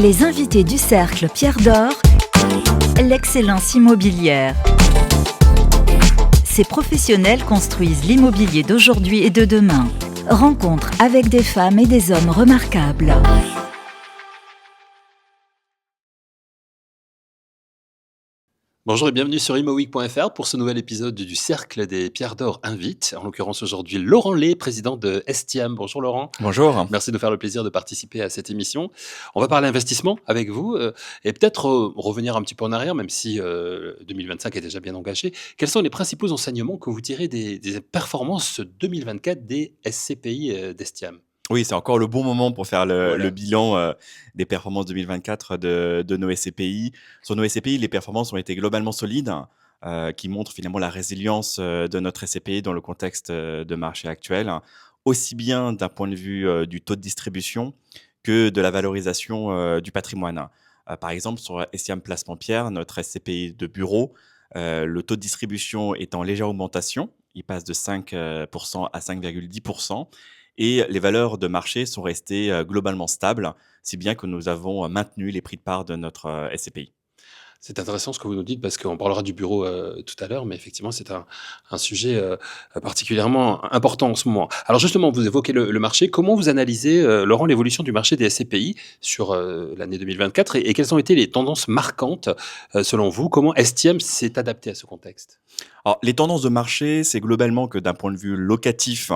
Les invités du Cercle Pierre d'Or, l'excellence immobilière. Ces professionnels construisent l'immobilier d'aujourd'hui et de demain. Rencontre avec des femmes et des hommes remarquables. Bonjour et bienvenue sur imoweek.fr pour ce nouvel épisode du Cercle des Pierres d'Or invite. En l'occurrence aujourd'hui Laurent Lay, président de Estiam. Bonjour Laurent. Bonjour. Merci de nous faire le plaisir de participer à cette émission. On va parler investissement avec vous et peut-être revenir un petit peu en arrière, même si 2025 est déjà bien engagé. Quels sont les principaux enseignements que vous tirez des performances 2024 des SCPI d'Estiam? Oui, c'est encore le bon moment pour faire le Voilà. bilan, des performances 2024 de nos SCPI. Sur nos SCPI, les performances ont été globalement solides, qui montrent finalement la résilience, de notre SCPI dans le contexte, de marché actuel, aussi bien d'un point de vue, du taux de distribution que de la valorisation, du patrimoine. Par exemple, sur Estiam Placement Pierre, notre SCPI de bureau, le taux de distribution est en légère augmentation. Il passe de 5 à 5,10 et les valeurs de marché sont restées, globalement stables, si bien que nous avons maintenu les prix de part de notre, SCPI. C'est intéressant ce que vous nous dites parce qu'on parlera du bureau tout à l'heure, mais effectivement, c'est un sujet particulièrement important en ce moment. Alors justement, vous évoquez le marché. Comment vous analysez, Laurent, l'évolution du marché des SCPI sur l'année 2024 et quelles ont été les tendances marquantes selon vous? Comment Estiam s'est adapté à ce contexte? Alors, les tendances de marché, c'est globalement que d'un point de vue locatif,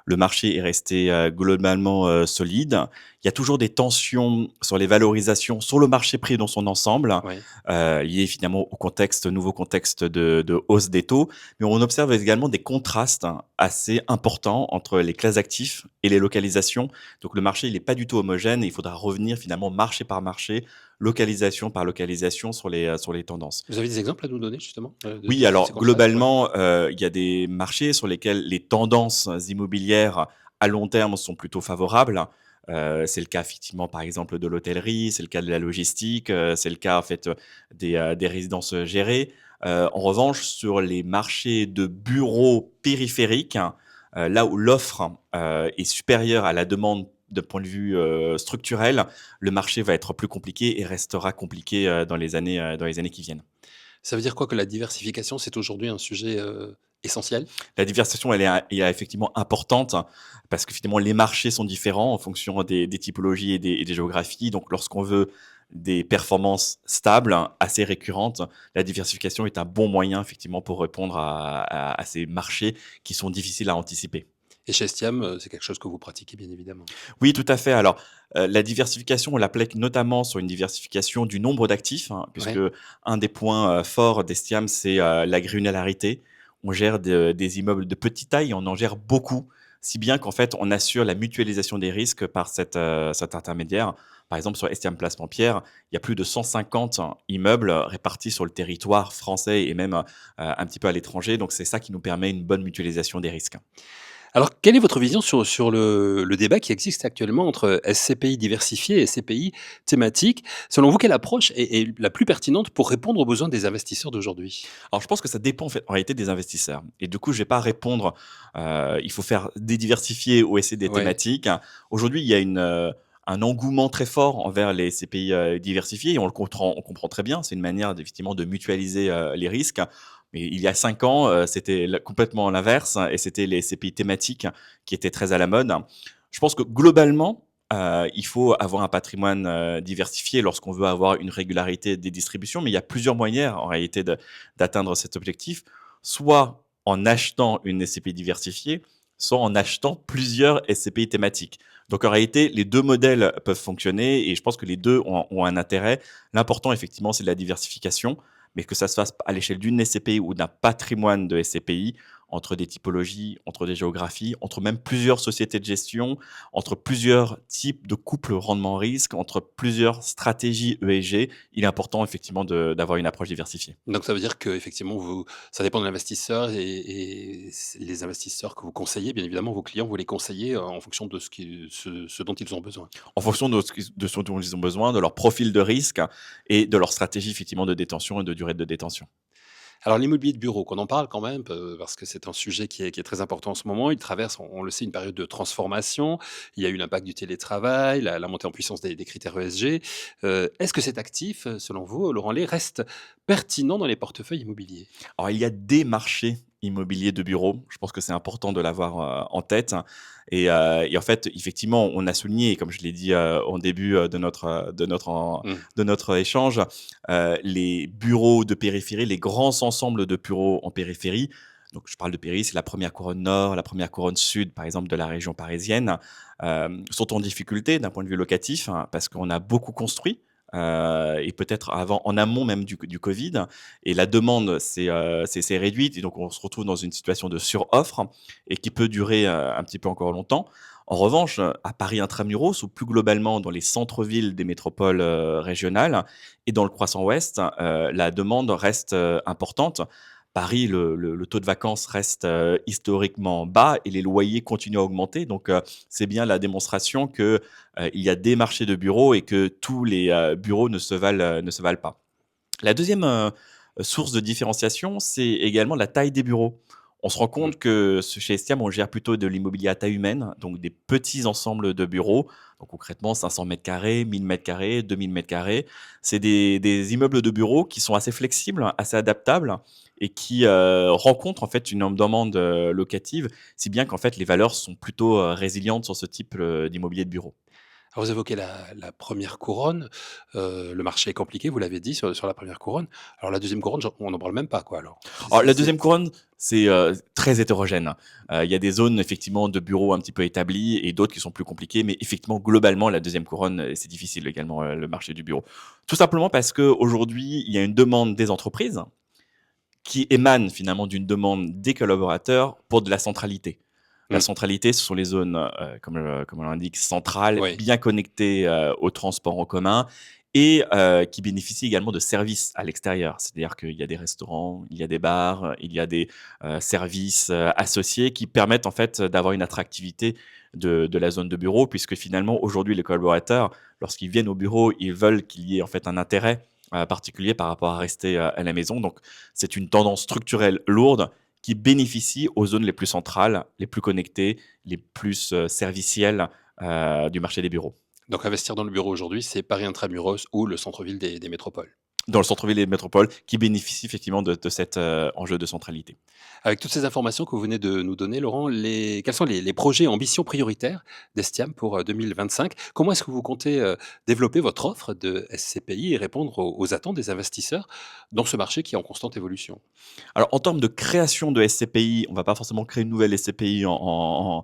le marché est resté, globalement, solide. Il y a toujours des tensions sur les valorisations sur le marché pris dans son ensemble, Oui. liées finalement au contexte nouveau contexte de hausse des taux. Mais on observe également des contrastes assez importants entre les classes d'actifs et les localisations. Donc le marché, il est pas du tout homogène et il faudra revenir finalement marché par marché, localisation par localisation sur les tendances. Vous avez des exemples à nous donner justement Oui, de ces alors contrastes? Ouais. globalement, il y a des marchés sur lesquels les tendances immobilières à long terme sont plutôt favorables. C'est le cas effectivement, par exemple, de l'hôtellerie, c'est le cas de la logistique, c'est le cas en fait, des résidences, gérées. En revanche, sur les marchés de bureaux périphériques, là où l'offre, est supérieure à la demande de point de vue, structurel, le marché va être plus compliqué et restera compliqué, dans les années qui viennent. Ça veut dire quoi que la diversification, c'est aujourd'hui un sujet essentiel? La diversification, elle est effectivement importante parce que finalement les marchés sont différents en fonction des typologies et des géographies. Donc lorsqu'on veut des performances stables, assez récurrentes, la diversification est un bon moyen effectivement pour répondre à ces marchés qui sont difficiles à anticiper. Et chez Estiam, c'est quelque chose que vous pratiquez bien évidemment. Oui, tout à fait. Alors, la diversification, on l'applique notamment sur une diversification du nombre d'actifs, puisque Oui. un des points, forts d'Estiam, c'est, la granularité. On gère des immeubles de petite taille, on en gère beaucoup, si bien qu'en fait, on assure la mutualisation des risques par cet intermédiaire. Par exemple, sur Estiam Placement Pierre, il y a plus de 150 immeubles répartis sur le territoire français et même, un petit peu à l'étranger. Donc c'est ça qui nous permet une bonne mutualisation des risques. Alors, quelle est votre vision sur le débat qui existe actuellement entre SCPI diversifiés et SCPI thématiques? Selon vous, quelle approche est la plus pertinente pour répondre aux besoins des investisseurs d'aujourd'hui? Alors, je pense que ça dépend en réalité des investisseurs et du coup, je vais pas répondre, il faut faire des diversifiés ou essayer des Ouais. thématiques. Aujourd'hui, il y a un engouement très fort envers les CPI, diversifiés et on comprend très bien. C'est une manière effectivement de mutualiser, les risques. Mais il y a 5 ans, c'était complètement l'inverse et c'était les CPI thématiques qui étaient très à la mode. Je pense que globalement, il faut avoir un patrimoine, diversifié lorsqu'on veut avoir une régularité des distributions, mais il y a plusieurs moyens en réalité d'atteindre cet objectif. Soit en achetant une SCPI diversifiée, soit en achetant plusieurs SCPI thématiques. Donc en réalité, les 2 modèles peuvent fonctionner et je pense que les 2 ont un intérêt. L'important effectivement, c'est de la diversification, mais que ça se fasse à l'échelle d'une SCPI ou d'un patrimoine de SCPI, entre des typologies, entre des géographies, entre même plusieurs sociétés de gestion, entre plusieurs types de couples rendement-risque, entre plusieurs stratégies ESG. Il est important effectivement d'avoir une approche diversifiée. Donc ça veut dire qu'effectivement, ça dépend de l'investisseur et les investisseurs que vous conseillez, bien évidemment, vos clients, vous les conseillez en fonction de ce dont ils ont besoin. En fonction de ce dont ils ont besoin, de leur profil de risque et de leur stratégie effectivement de détention et de durée de détention. Alors l'immobilier de bureau, qu'on en parle quand même, parce que c'est un sujet qui est très important en ce moment. Il traverse, on le sait, une période de transformation. Il y a eu l'impact du télétravail, la montée en puissance des critères ESG. Est-ce que cet actif, selon vous, Laurent Lay, reste pertinent dans les portefeuilles immobiliers? Alors, il y a des marchés immobiliers de bureaux. Je pense que c'est important de l'avoir en tête. Et en fait, effectivement, on a souligné, et comme je l'ai dit au début Mmh. de notre échange, les bureaux de périphérie, les grands ensembles de bureaux en périphérie. Donc, je parle de périphérie, c'est la première couronne nord, la première couronne sud, par exemple, de la région parisienne, sont en difficulté d'un point de vue locatif, hein, parce qu'on a beaucoup construit. Et peut-être avant, en amont même du Covid, et la demande s'est réduite, et donc on se retrouve dans une situation de suroffre et qui peut durer un petit peu encore longtemps. En revanche, à Paris intramuros ou plus globalement dans les centres-villes des métropoles régionales et dans le croissant ouest, la demande reste importante. Paris, le taux de vacances reste historiquement bas et les loyers continuent à augmenter. Donc, c'est bien la démonstration que il y a des marchés de bureaux et que tous les bureaux ne se valent pas. La deuxième source de différenciation, c'est également la taille des bureaux. On se rend Mmh. compte que chez Estiam, on gère plutôt de l'immobilier à taille humaine, donc des petits ensembles de bureaux. Donc concrètement, 500 mètres carrés, 1000 mètres carrés, 2000 mètres carrés. C'est des immeubles de bureaux qui sont assez flexibles, assez adaptables et qui rencontrent en fait une demande locative, si bien qu'en fait les valeurs sont plutôt résilientes sur ce type d'immobilier de bureau. Alors vous évoquez la 1re couronne, le marché est compliqué, vous l'avez dit sur la première couronne. Alors la deuxième couronne, on n'en parle même pas quoi alors? Alors la C'est deuxième couronne, c'est, très hétérogène. Il y a des zones effectivement de bureaux un petit peu établies et d'autres qui sont plus compliquées, mais effectivement globalement la deuxième couronne, c'est difficile également, le marché du bureau. Tout simplement parce qu'aujourd'hui, il y a une demande des entreprises qui émane finalement d'une demande des collaborateurs pour de la centralité. La mmh, centralité, ce sont les zones, comme on l'indique, centrales, oui. bien connectées, aux transports en commun et qui bénéficient également de services à l'extérieur. C'est-à-dire qu'il y a des restaurants, il y a des bars, il y a des, services, associés qui permettent en fait, d'avoir une attractivité de la zone de bureau puisque finalement aujourd'hui les collaborateurs, lorsqu'ils viennent au bureau, ils veulent qu'il y ait en fait un intérêt, particulier par rapport à rester, à la maison. Donc c'est une tendance structurelle lourde qui bénéficient aux zones les plus centrales, les plus connectées, les plus servicielles du marché des bureaux. Donc investir dans le bureau aujourd'hui, c'est Paris intramuros ou le centre-ville des métropoles. Dans le centre-ville et les métropoles, qui bénéficient effectivement de cet enjeu de centralité. Avec toutes ces informations que vous venez de nous donner, Laurent, quels sont les projets et ambitions prioritaires d'Estiam pour 2025? Comment est-ce que vous comptez développer votre offre de SCPI et répondre aux attentes des investisseurs dans ce marché qui est en constante évolution? Alors en termes de création de SCPI, on ne va pas forcément créer une nouvelle SCPI en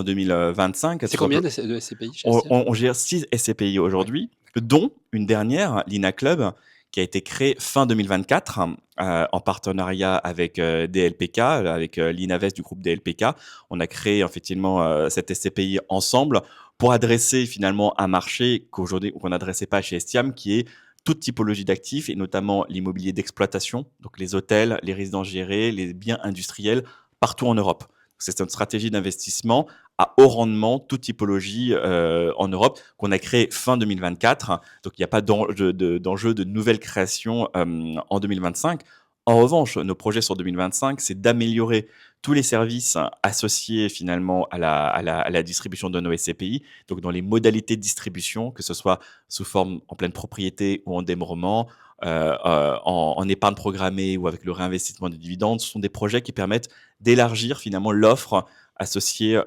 2025. C'est Tout combien simple- de SCPI chez on, Estiam? on- on gère 6 SCPI Ouais. aujourd'hui, dont une dernière, l'INA Club, qui a été créée fin 2024 en partenariat avec DLPK, avec l'INAVEST du groupe DLPK. On a créé effectivement cette SCPI ensemble pour adresser finalement un marché qu'aujourd'hui qu'on n'adressait pas chez Estiam, qui est toute typologie d'actifs et notamment l'immobilier d'exploitation, donc les hôtels, les résidences gérées, les biens industriels partout en Europe. C'est une stratégie d'investissement à haut rendement, toute typologie en Europe, qu'on a créé fin 2024. Donc, il n'y a pas d'enjeu de nouvelle création en 2025. En revanche, nos projets sur 2025, c'est d'améliorer tous les services associés finalement à la distribution de nos SCPI, donc dans les modalités de distribution, que ce soit sous forme en pleine propriété ou en démembrement, en épargne programmée ou avec le réinvestissement des dividendes. Ce sont des projets qui permettent d'élargir finalement l'offre associée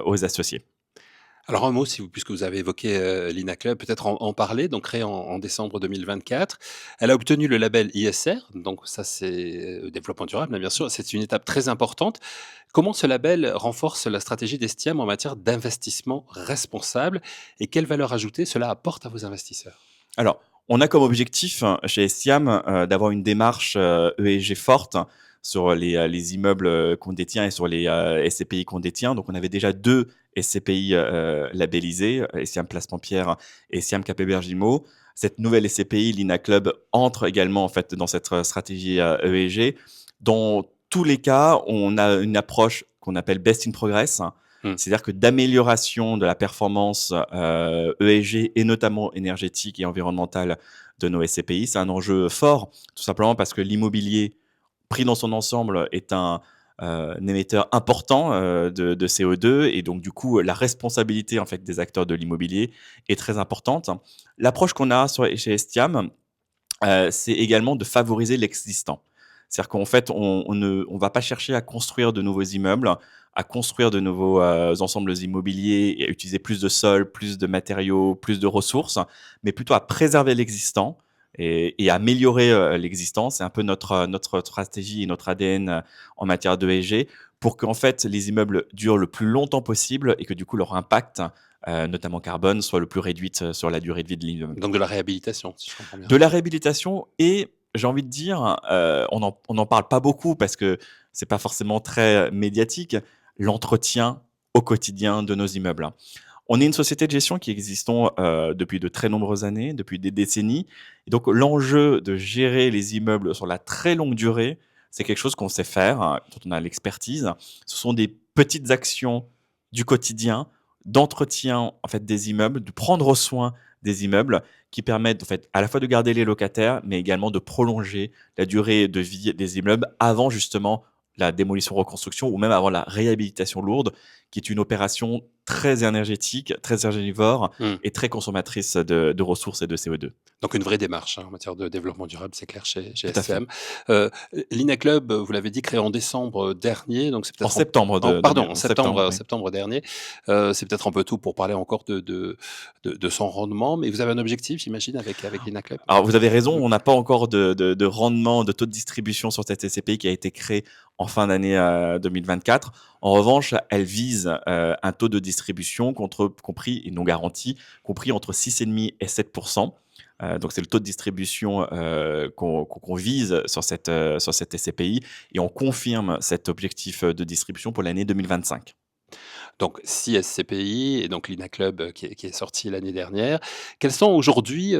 aux associés. Alors un mot, si vous, puisque vous avez évoqué l'INA Club, peut-être en parler, donc créée en décembre 2024. Elle a obtenu le label ISR, donc ça c'est développement durable, hein, bien sûr, c'est une étape très importante. Comment ce label renforce la stratégie d'Estiam en matière d'investissement responsable et quelle valeur ajoutée cela apporte à vos investisseurs? Alors, on a comme objectif chez Estiam d'avoir une démarche ESG forte sur les immeubles qu'on détient et sur les SCPI qu'on détient. Donc, on avait déjà 2 SCPI labellisés, Estiam Placement Pierre et Estiam Cap Héberge Immo. Cette nouvelle SCPI, l'INA Club, entre également en fait dans cette stratégie ESG. Dans tous les cas, on a une approche qu'on appelle best in progress. Mmh. C'est-à-dire que d'amélioration de la performance ESG et notamment énergétique et environnementale de nos SCPI, c'est un enjeu fort, tout simplement parce que l'immobilier, pris dans son ensemble, est un émetteur important de CO2 et donc du coup, la responsabilité en fait des acteurs de l'immobilier est très importante. L'approche qu'on a chez Estiam, c'est également de favoriser l'existant. C'est-à-dire qu'en fait, on va pas chercher à construire de nouveaux immeubles, à construire de nouveaux ensembles immobiliers et à utiliser plus de sol, plus de matériaux, plus de ressources, mais plutôt à préserver l'existant et à améliorer l'existant. C'est un peu notre stratégie et notre ADN en matière de ESG pour qu'en fait les immeubles durent le plus longtemps possible et que du coup leur impact, notamment carbone, soit le plus réduit sur la durée de vie de l'immeuble. Donc de la réhabilitation, si je comprends bien. De la réhabilitation et j'ai envie de dire, on en parle pas beaucoup parce que c'est pas forcément très médiatique, l'entretien au quotidien de nos immeubles, hein. On est une société de gestion qui existons depuis de très nombreuses années, depuis des décennies. Et donc l'enjeu de gérer les immeubles sur la très longue durée, c'est quelque chose qu'on sait faire, hein, dont on a l'expertise. Ce sont des petites actions du quotidien d'entretien en fait des immeubles, de prendre soin des immeubles qui permettent en fait à la fois de garder les locataires, mais également de prolonger la durée de vie des immeubles avant justement la démolition-reconstruction ou même avant la réhabilitation lourde, qui est une opération très énergétique, très énergivore et très consommatrice de ressources et de CO2. Donc une vraie démarche en matière de développement durable, c'est clair chez Tout à fait. SCM. L'INA Club, vous l'avez dit, créé en décembre dernier, donc c'est peut-être En septembre pardon, en en septembre, oui. septembre dernier. C'est peut-être un peu tôt pour parler encore de son rendement, mais vous avez un objectif, j'imagine, avec l'INA Club. Alors vous avez raison, on n'a pas encore de rendement, de taux de distribution sur cette SCPI qui a été créée en fin d'année 2024. En revanche, elle vise un taux de distribution compris et non garanti, compris entre 6,5 et 7%. Donc c'est le taux de distribution qu'on vise sur cette SCPI et on confirme cet objectif de distribution pour l'année 2025. Donc 6 SCPI et donc l'INA Club qui est sorti l'année dernière. Quelles sont aujourd'hui,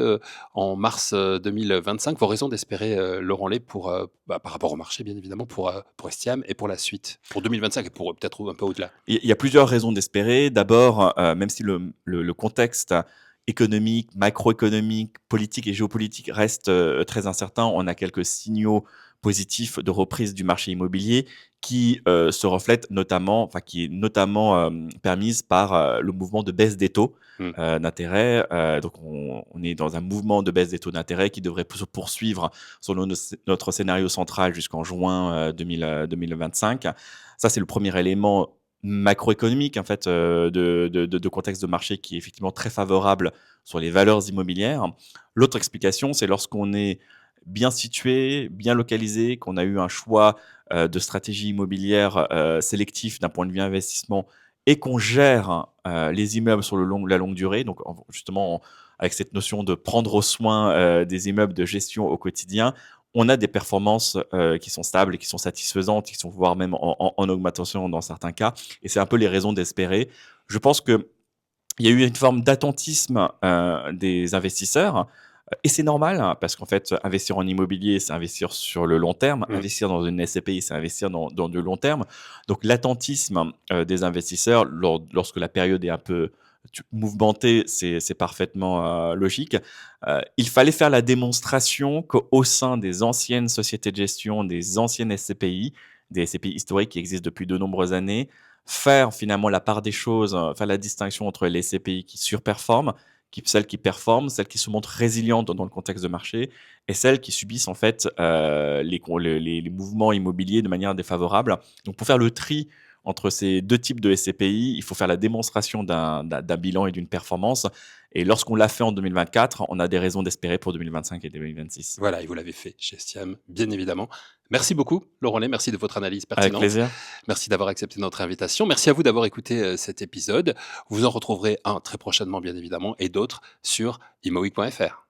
en mars 2025, vos raisons d'espérer, Laurent Lay, par rapport au marché bien évidemment, pour Estiam et pour la suite, pour 2025 et pour peut-être un peu au-delà? Il y a plusieurs raisons d'espérer. D'abord, même si le contexte économique, macroéconomique, politique et géopolitique reste très incertain, on a quelques signaux positifs de reprise du marché immobilier qui se reflètent notamment, enfin qui est notamment permise par le mouvement de baisse des taux d'intérêt. Donc on est dans un mouvement de baisse des taux d'intérêt qui devrait se poursuivre selon notre scénario central jusqu'en juin 2025. Ça, c'est le premier élément macroéconomique en fait de contexte de marché qui est effectivement très favorable sur les valeurs immobilières. L'autre explication, c'est lorsqu'on est bien situé, bien localisé, qu'on a eu un choix de stratégie immobilière sélectif d'un point de vue investissement et qu'on gère les immeubles sur la longue durée, donc justement avec cette notion de prendre soin des immeubles, de gestion au quotidien, on a des performances qui sont stables et qui sont satisfaisantes, qui sont voire même en augmentation dans certains cas. Et c'est un peu les raisons d'espérer. Je pense qu'il y a eu une forme d'attentisme des investisseurs. Et c'est normal, hein, parce qu'en fait, investir en immobilier, c'est investir sur le long terme. Investir dans une SCPI, c'est investir dans du long terme. Donc l'attentisme des investisseurs, lorsque la période est un peu mouvementée, c'est parfaitement logique. Il fallait faire la démonstration qu'au sein des anciennes sociétés de gestion, des anciennes SCPI, des SCPI historiques qui existent depuis de nombreuses années, faire finalement la part des choses, faire la distinction entre les SCPI qui surperforment, celles qui performent, celles qui se montrent résilientes dans le contexte de marché et celles qui subissent en fait les mouvements immobiliers de manière défavorable. Donc pour faire le tri entre ces deux types de SCPI, il faut faire la démonstration d'un bilan et d'une performance. Et lorsqu'on l'a fait en 2024, on a des raisons d'espérer pour 2025 et 2026. Voilà, et vous l'avez fait chez Estiam, bien évidemment. Merci beaucoup, Laurent Lay. Merci de votre analyse pertinente. Avec plaisir. Merci d'avoir accepté notre invitation. Merci à vous d'avoir écouté cet épisode. Vous en retrouverez un très prochainement, bien évidemment, et d'autres sur imoweek.fr.